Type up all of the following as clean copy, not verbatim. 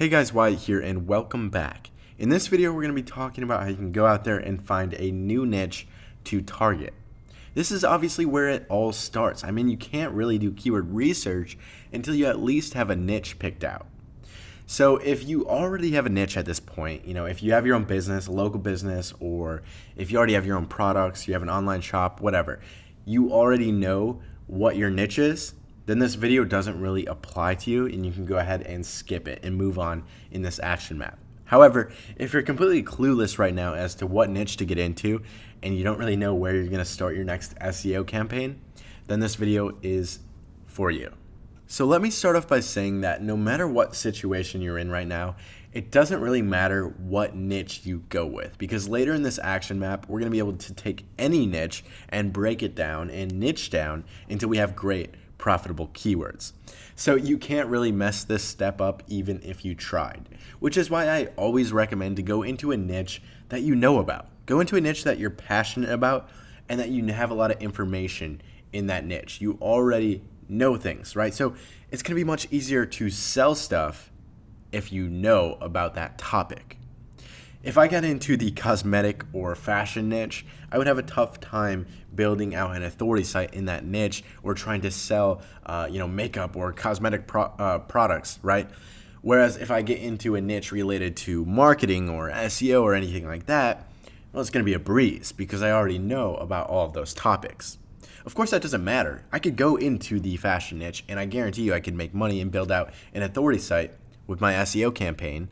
Hey guys, Wyatt here and welcome back. In this video, we're going to be talking about how you can go out there and find a new niche to target. This is obviously where it all starts. I mean, you can't really do keyword research until you at least have a niche picked out. So if you already have a niche at this point, if you have your own business, a local business, or if you already have your own products, you have an online shop, whatever, you already know what your niche is, then this video doesn't really apply to you and you can go ahead and skip it and move on in this action map. However, if you're completely clueless right now as to what niche to get into and you don't really know where you're going to start your next SEO campaign, then this video is for you. So let me start off by saying that no matter what situation you're in right now, it doesn't really matter what niche you go with, because later in this action map, we're going to be able to take any niche and break it down and niche down until we have great profitable keywords. So you can't really mess this step up even if you tried, which is why I always recommend to go into a niche that you know about. Go into a niche that you're passionate about and that you have a lot of information in that niche. You already know things, right? So it's going to be much easier to sell stuff if you know about that topic. If I got into the cosmetic or fashion niche, I would have a tough time building out an authority site in that niche or trying to sell, makeup or cosmetic products, right? Whereas if I get into a niche related to marketing or SEO or anything like that, well, it's going to be a breeze because I already know about all of those topics. Of course, that doesn't matter. I could go into the fashion niche and I guarantee you I could make money and build out an authority site with my SEO campaign.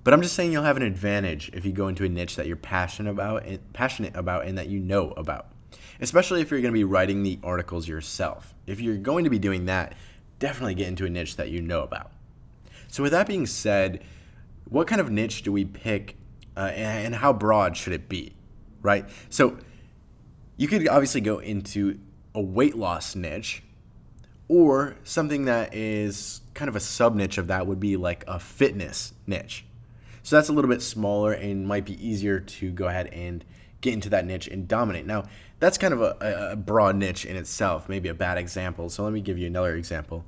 But I'm just saying you'll have an advantage if you go into a niche that you're passionate about and that you know about, especially if you're going to be writing the articles yourself. If you're going to be doing that, definitely get into a niche that you know about. So with that being said, what kind of niche do we pick and how broad should it be, right? So you could obviously go into a weight loss niche, or something that is kind of a sub niche of that would be like a fitness niche. So that's a little bit smaller and might be easier to go ahead and get into that niche and dominate. Now, that's kind of a broad niche in itself, maybe a bad example. So let me give you another example.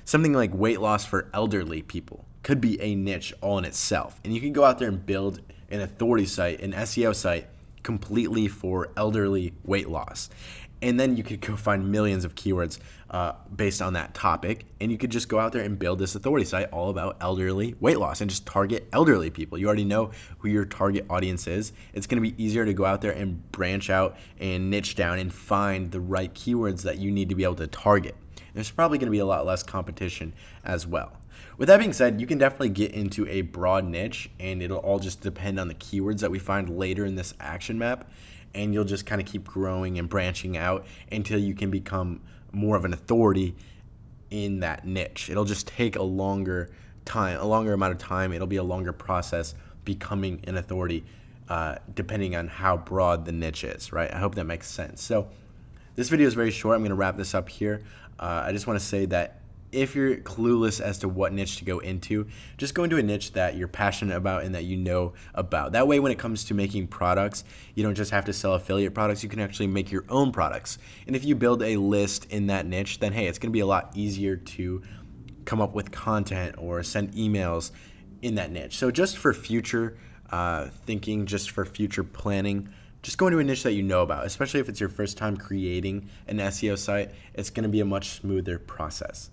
Something like weight loss for elderly people could be a niche all in itself. And you can go out there and build an authority site, an SEO site, completely for elderly weight loss. And then you could go find millions of keywords based on that topic. And you could just go out there and build this authority site all about elderly weight loss and just target elderly people. You already know who your target audience is. It's going to be easier to go out there and branch out and niche down and find the right keywords that you need to be able to target. There's probably going to be a lot less competition as well. With that being said, you can definitely get into a broad niche, and it'll all just depend on the keywords that we find later in this action map. And you'll just kind of keep growing and branching out until you can become more of an authority in that niche. It'll just take a longer amount of time. It'll be a longer process becoming an authority, depending on how broad the niche is, right? I hope that makes sense. So this video is very short. I'm going to wrap this up here. I just want to say that if you're clueless as to what niche to go into, just go into a niche that you're passionate about and that you know about. That way, when it comes to making products, you don't just have to sell affiliate products. You can actually make your own products. And if you build a list in that niche, then hey, it's going to be a lot easier to come up with content or send emails in that niche. So just for future thinking, just for future planning, just go into a niche that you know about, especially if it's your first time creating an SEO site. It's going to be a much smoother process.